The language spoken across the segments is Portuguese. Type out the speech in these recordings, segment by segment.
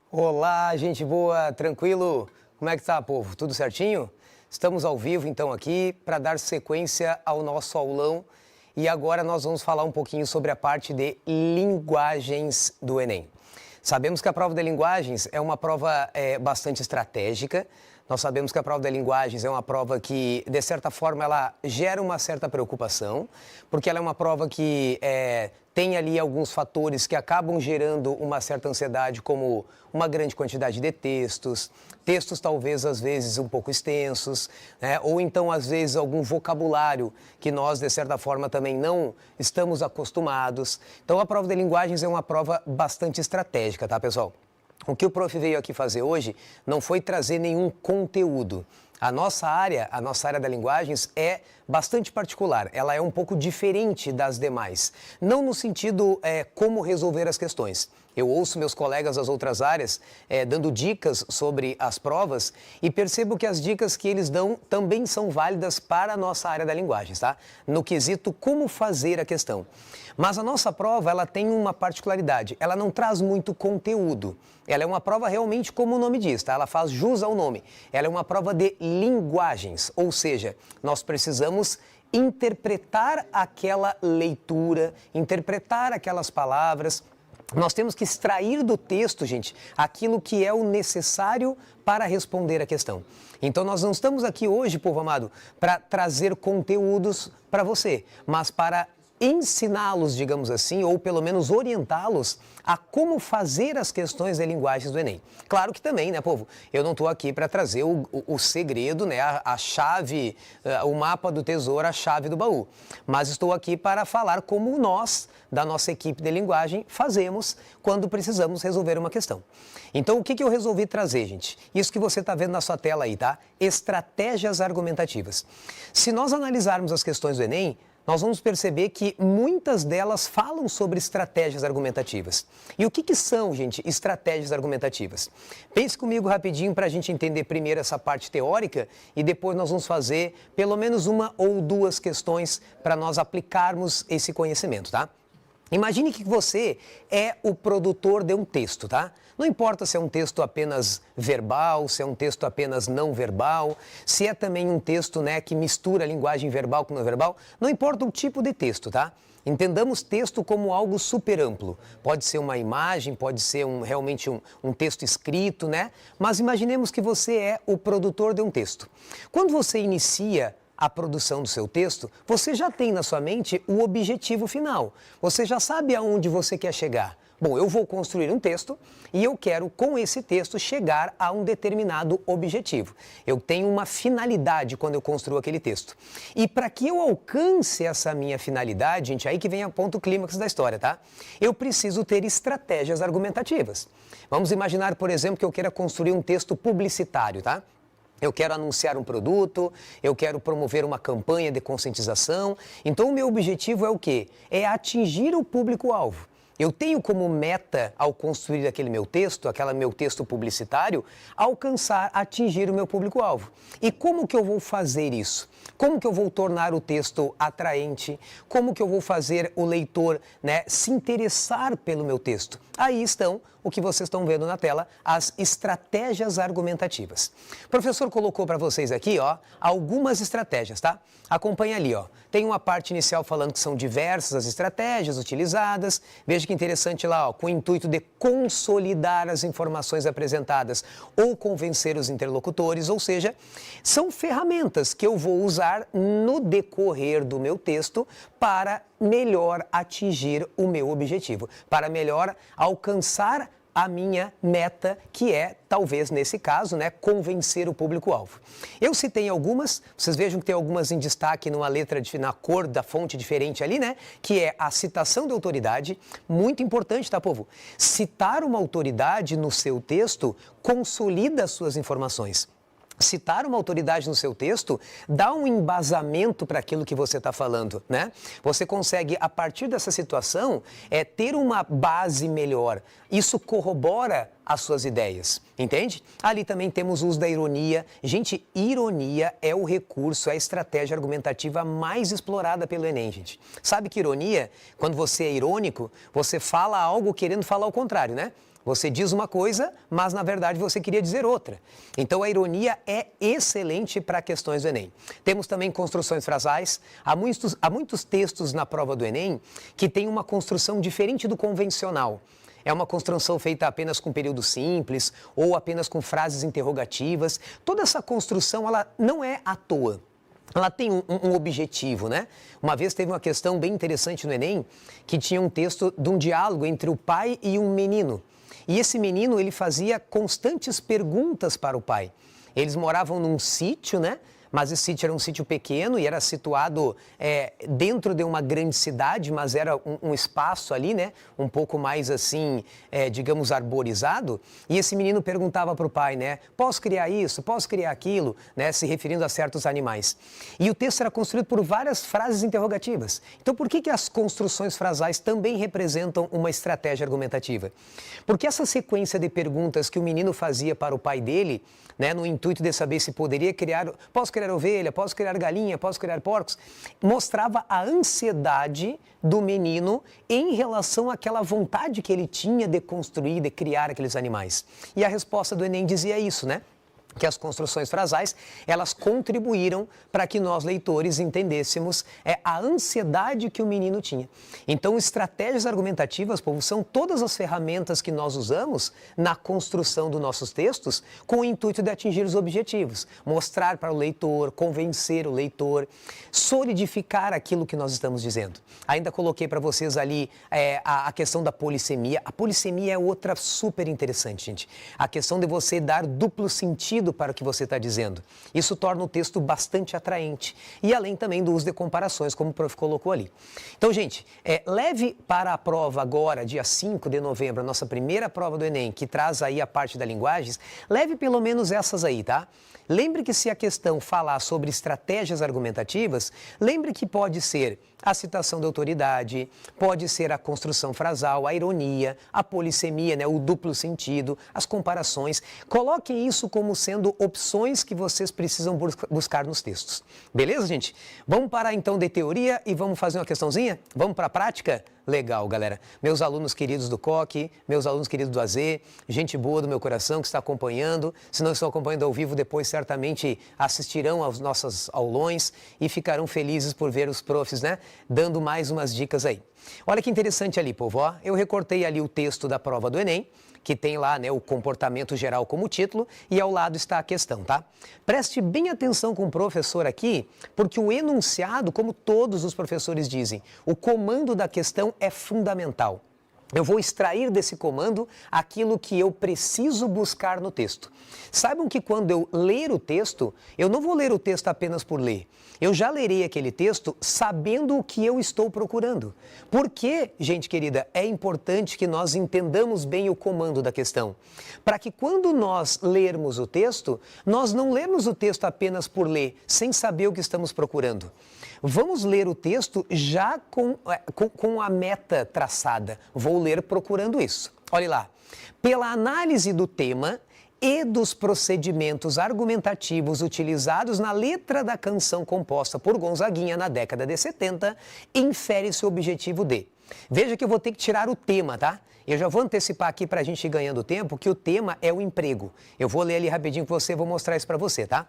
Olá, gente boa, tranquilo? Como é que tá, povo? Tudo certinho? Estamos ao vivo, então, aqui para dar sequência ao nosso aulão e agora nós vamos falar um pouquinho sobre a parte de linguagens do Enem. Sabemos que a prova de linguagens é uma prova bastante estratégica. Nós sabemos que a prova de linguagens é uma prova que, de certa forma, ela gera uma certa preocupação, porque ela é uma prova que tem ali alguns fatores que acabam gerando uma certa ansiedade, como uma grande quantidade de textos talvez às vezes um pouco extensos, né? Ou então às vezes algum vocabulário que nós, de certa forma, também não estamos acostumados. Então a prova de linguagens é uma prova bastante estratégica, tá, pessoal? O que o prof veio aqui fazer hoje não foi trazer nenhum conteúdo. A nossa área da linguagens é bastante particular, ela é um pouco diferente das demais. Não no sentido como resolver as questões. Eu ouço meus colegas das outras áreas dando dicas sobre as provas e percebo que as dicas que eles dão também são válidas para a nossa área da linguagens, tá? No quesito como fazer a questão. Mas a nossa prova, ela tem uma particularidade, ela não traz muito conteúdo. Ela é uma prova realmente como o nome diz, tá? Ela faz jus ao nome. Ela é uma prova de linguagens, ou seja, nós precisamos interpretar aquela leitura, interpretar aquelas palavras. Nós temos que extrair do texto, gente, aquilo que é o necessário para responder a questão. Então, nós não estamos aqui hoje, povo amado, para trazer conteúdos para você, mas para ensiná-los, digamos assim, ou pelo menos orientá-los a como fazer as questões de linguagens do Enem. Claro que também, né, povo? Eu não estou aqui para trazer o segredo, né, a chave, o mapa do tesouro, a chave do baú. Mas estou aqui para falar como nós, da nossa equipe de linguagem, fazemos quando precisamos resolver uma questão. Então, o que eu resolvi trazer, gente? Isso que você está vendo na sua tela aí, tá? Estratégias argumentativas. Se nós analisarmos as questões do Enem, nós vamos perceber que muitas delas falam sobre estratégias argumentativas. E o que são, gente, estratégias argumentativas? Pense comigo rapidinho para a gente entender primeiro essa parte teórica e depois nós vamos fazer pelo menos uma ou duas questões para nós aplicarmos esse conhecimento, tá? Imagine que você é o produtor de um texto, tá? Não importa se é um texto apenas verbal, se é um texto apenas não verbal, se é também um texto, né, que mistura a linguagem verbal com não verbal, não importa o tipo de texto, tá? Entendamos texto como algo super amplo. Pode ser uma imagem, pode ser realmente um texto escrito, né? Mas imaginemos que você é o produtor de um texto. Quando você inicia a produção do seu texto, você já tem na sua mente o objetivo final. Você já sabe aonde você quer chegar. Bom, eu vou construir um texto e eu quero, com esse texto, chegar a um determinado objetivo. Eu tenho uma finalidade quando eu construo aquele texto. E para que eu alcance essa minha finalidade, gente, aí que vem o ponto clímax da história, tá? Eu preciso ter estratégias argumentativas. Vamos imaginar, por exemplo, que eu queira construir um texto publicitário, tá? Eu quero anunciar um produto, eu quero promover uma campanha de conscientização. Então, o meu objetivo é o quê? É atingir o público-alvo. Eu tenho como meta, ao construir aquele meu texto, aquele meu texto publicitário, alcançar, atingir o meu público-alvo. E como que eu vou fazer isso? Como que eu vou tornar o texto atraente? Como que eu vou fazer o leitor, né, se interessar pelo meu texto? Aí estão o que vocês estão vendo na tela, as estratégias argumentativas. O professor colocou para vocês aqui, ó, algumas estratégias, tá? Acompanha ali, ó. Tem uma parte inicial falando que são diversas as estratégias utilizadas. Veja que interessante lá, ó, com o intuito de consolidar as informações apresentadas ou convencer os interlocutores, ou seja, são ferramentas que eu vou usar no decorrer do meu texto para melhor atingir o meu objetivo, para melhor alcançar a minha meta, que é, talvez nesse caso, né, convencer o público-alvo. Eu citei algumas, vocês vejam que tem algumas em destaque numa letra, na cor da fonte diferente ali, né, que é a citação de autoridade, muito importante, tá, povo? Citar uma autoridade no seu texto consolida as suas informações. Citar uma autoridade no seu texto dá um embasamento para aquilo que você está falando, né? Você consegue, a partir dessa situação, ter uma base melhor. Isso corrobora as suas ideias, entende? Ali também temos o uso da ironia. Gente, ironia é o recurso, é a estratégia argumentativa mais explorada pelo Enem, gente. Sabe que ironia, quando você é irônico, você fala algo querendo falar o contrário, né? Você diz uma coisa, mas na verdade você queria dizer outra. Então a ironia é excelente para questões do Enem. Temos também construções frasais. Há muitos textos na prova do Enem que têm uma construção diferente do convencional. É uma construção feita apenas com período simples ou apenas com frases interrogativas. Toda essa construção ela não é à toa. Ela tem um objetivo, né? Uma vez teve uma questão bem interessante no Enem que tinha um texto de um diálogo entre o pai e um menino. E esse menino, ele fazia constantes perguntas para o pai. Eles moravam num sítio, né? Mas esse sítio era um sítio pequeno e era situado dentro de uma grande cidade, mas era um espaço ali, né? Um pouco mais assim, digamos, arborizado. E esse menino perguntava para o pai, né? Posso criar isso? Posso criar aquilo? Né? Se referindo a certos animais. E o texto era construído por várias frases interrogativas. Então, por que as construções frasais também representam uma estratégia argumentativa? Porque essa sequência de perguntas que o menino fazia para o pai dele, né, no intuito de saber se poderia criar, posso criar ovelha, posso criar galinha, posso criar porcos, mostrava a ansiedade do menino em relação àquela vontade que ele tinha de construir, de criar aqueles animais. E a resposta do Enem dizia isso, né? Que as construções frasais, elas contribuíram para que nós, leitores, entendêssemos a ansiedade que o menino tinha. Então, estratégias argumentativas, povo, são todas as ferramentas que nós usamos na construção dos nossos textos com o intuito de atingir os objetivos. Mostrar para o leitor, convencer o leitor, solidificar aquilo que nós estamos dizendo. Ainda coloquei para vocês ali a questão da polissemia. A polissemia é outra super interessante, gente. A questão de você dar duplo sentido para o que você está dizendo. Isso torna o texto bastante atraente. E além também do uso de comparações, como o prof colocou ali. Então, gente, leve para a prova agora, dia 5 de novembro, a nossa primeira prova do Enem, que traz aí a parte das linguagens, leve pelo menos essas aí, tá? Lembre que se a questão falar sobre estratégias argumentativas, lembre que pode ser a citação de autoridade, pode ser a construção frasal, a ironia, a polissemia, né, o duplo sentido, as comparações. Coloquem isso como sendo opções que vocês precisam buscar nos textos. Beleza, gente? Vamos parar então de teoria e vamos fazer uma questãozinha? Vamos para a prática? Legal, galera. Meus alunos queridos do COC, meus alunos queridos do AZ, gente boa do meu coração que está acompanhando. Se não estão acompanhando ao vivo, depois certamente assistirão aos nossos aulões e ficarão felizes por ver os profs, né, dando mais umas dicas aí. Olha que interessante ali, povo. Ó, eu recortei ali o texto da prova do Enem, que tem lá, né, o comportamento geral como título, e ao lado está a questão, tá? Preste bem atenção com o professor aqui, porque o enunciado, como todos os professores dizem, o comando da questão é fundamental. Eu vou extrair desse comando aquilo que eu preciso buscar no texto. Saibam que quando eu ler o texto, eu não vou ler o texto apenas por ler. Eu já lerei aquele texto sabendo o que eu estou procurando. Porque, gente querida, é importante que nós entendamos bem o comando da questão. Para que quando nós lermos o texto, nós não lermos o texto apenas por ler, sem saber o que estamos procurando. Vamos ler o texto já com a meta traçada. Vou ler procurando isso. Olhe lá. Pela análise do tema e dos procedimentos argumentativos utilizados na letra da canção composta por Gonzaguinha na década de 70, infere-se o objetivo de. Veja que eu vou ter que tirar o tema, tá? Eu já vou antecipar aqui para a gente ir ganhando tempo que o tema é o emprego. Eu vou ler ali rapidinho com você, vou mostrar isso para você, tá?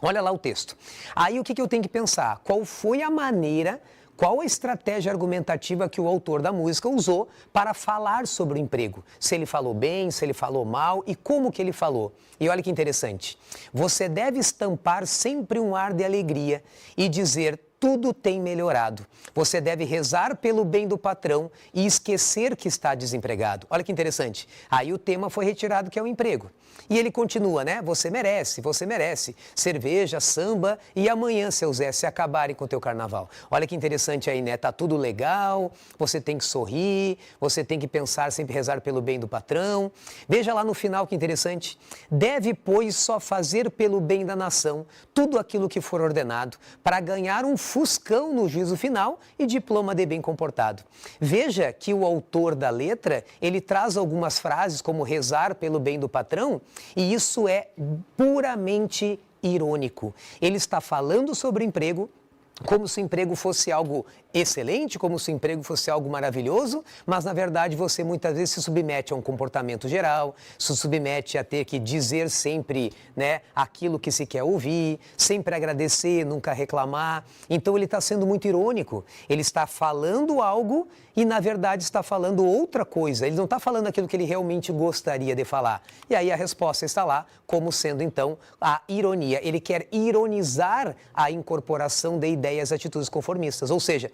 Olha lá o texto. Aí o que eu tenho que pensar? Qual foi a maneira, qual a estratégia argumentativa que o autor da música usou para falar sobre o emprego? Se ele falou bem, se ele falou mal e como que ele falou. E olha que interessante. Você deve estampar sempre um ar de alegria e dizer: tudo tem melhorado. Você deve rezar pelo bem do patrão e esquecer que está desempregado. Olha que interessante. Aí o tema foi retirado, que é o emprego. E ele continua, né? Você merece. Cerveja, samba e amanhã, seu Zé, se acabarem com o teu carnaval. Olha que interessante aí, né? Tá tudo legal, você tem que sorrir, você tem que pensar, sempre rezar pelo bem do patrão. Veja lá no final que interessante. Deve, pois, só fazer pelo bem da nação tudo aquilo que for ordenado para ganhar um fuscão no juízo final e diploma de bem comportado. Veja que o autor da letra, ele traz algumas frases como rezar pelo bem do patrão, e isso é puramente irônico. Ele está falando sobre emprego, como se o emprego fosse algo excelente, como se o emprego fosse algo maravilhoso, mas na verdade você muitas vezes se submete a um comportamento geral, se submete a ter que dizer sempre, né, aquilo que se quer ouvir, sempre agradecer, nunca reclamar. Então ele está sendo muito irônico, ele está falando algo e na verdade está falando outra coisa, ele não está falando aquilo que ele realmente gostaria de falar. E aí a resposta está lá como sendo então a ironia, ele quer ironizar a incorporação de ideias e atitudes conformistas, ou seja,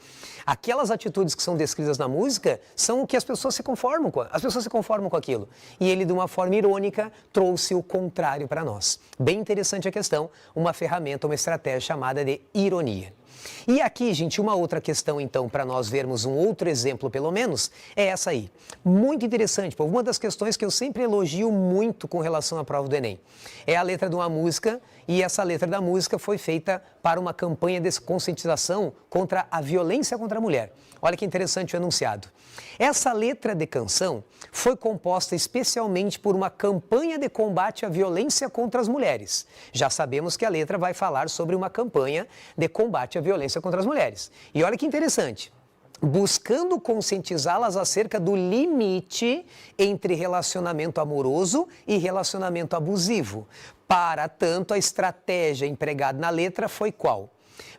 aquelas atitudes que são descritas na música são o que as pessoas se conformam com. As pessoas se conformam com aquilo. E ele, de uma forma irônica, trouxe o contrário para nós. Bem interessante a questão, uma ferramenta, uma estratégia chamada de ironia. E aqui, gente, uma outra questão, então, para nós vermos um outro exemplo, pelo menos, é essa aí. Muito interessante, povo. Uma das questões que eu sempre elogio muito com relação à prova do Enem é a letra de uma música, e essa letra da música foi feita para uma campanha de conscientização contra a violência contra a mulher. Olha que interessante o enunciado. Essa letra de canção foi composta especialmente por uma campanha de combate à violência contra as mulheres. Já sabemos que a letra vai falar sobre uma campanha de combate à violência contra as mulheres. E olha que interessante. Buscando conscientizá-las acerca do limite entre relacionamento amoroso e relacionamento abusivo. Para tanto, a estratégia empregada na letra foi qual?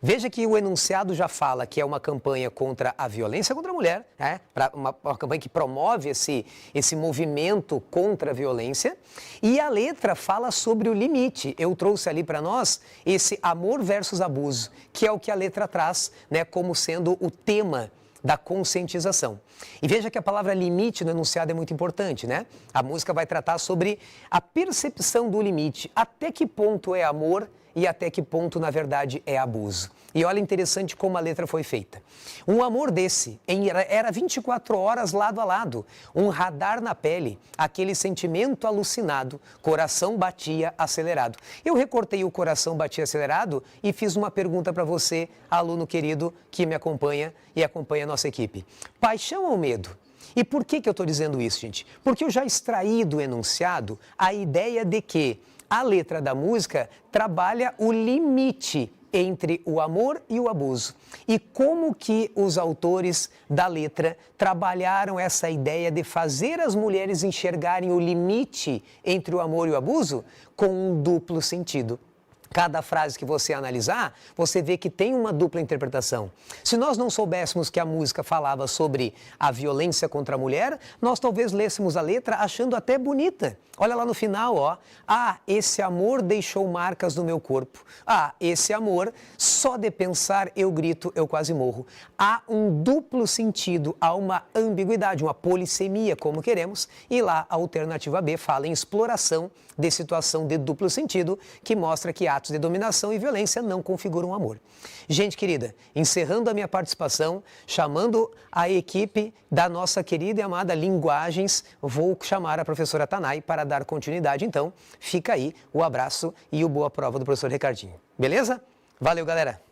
Veja que o enunciado já fala que é uma campanha contra a violência contra a mulher, né? Uma campanha que promove esse movimento contra a violência. E a letra fala sobre o limite. Eu trouxe ali para nós esse amor versus abuso, que é o que a letra traz, né, como sendo o tema da conscientização. E veja que a palavra limite no enunciado é muito importante, né? A música vai tratar sobre a percepção do limite, até que ponto é amor e até que ponto, na verdade, é abuso. E olha interessante como a letra foi feita. Um amor desse era 24 horas lado a lado, um radar na pele, aquele sentimento alucinado, coração batia acelerado. Eu recortei o coração batia acelerado e fiz uma pergunta para você, aluno querido, que me acompanha e acompanha a nossa equipe. Paixão ou medo? E por que eu estou dizendo isso, gente? Porque eu já extraí do enunciado a ideia de que a letra da música trabalha o limite entre o amor e o abuso. E como que os autores da letra trabalharam essa ideia de fazer as mulheres enxergarem o limite entre o amor e o abuso com um duplo sentido. Cada frase que você analisar, você vê que tem uma dupla interpretação. Se nós não soubéssemos que a música falava sobre a violência contra a mulher, nós talvez lêssemos a letra achando até bonita. Olha lá no final, ó. Ah, esse amor deixou marcas no meu corpo. Ah, esse amor, só de pensar eu grito, eu quase morro. Há um duplo sentido, há uma ambiguidade, uma polissemia, como queremos. E lá a alternativa B fala em exploração de situação de duplo sentido, que mostra que atos de dominação e violência não configuram amor. Gente querida, encerrando a minha participação, chamando a equipe da nossa querida e amada Linguagens, vou chamar a professora Tanay para dar continuidade. Então, fica aí o abraço e o boa prova do professor Ricardinho. Beleza? Valeu, galera!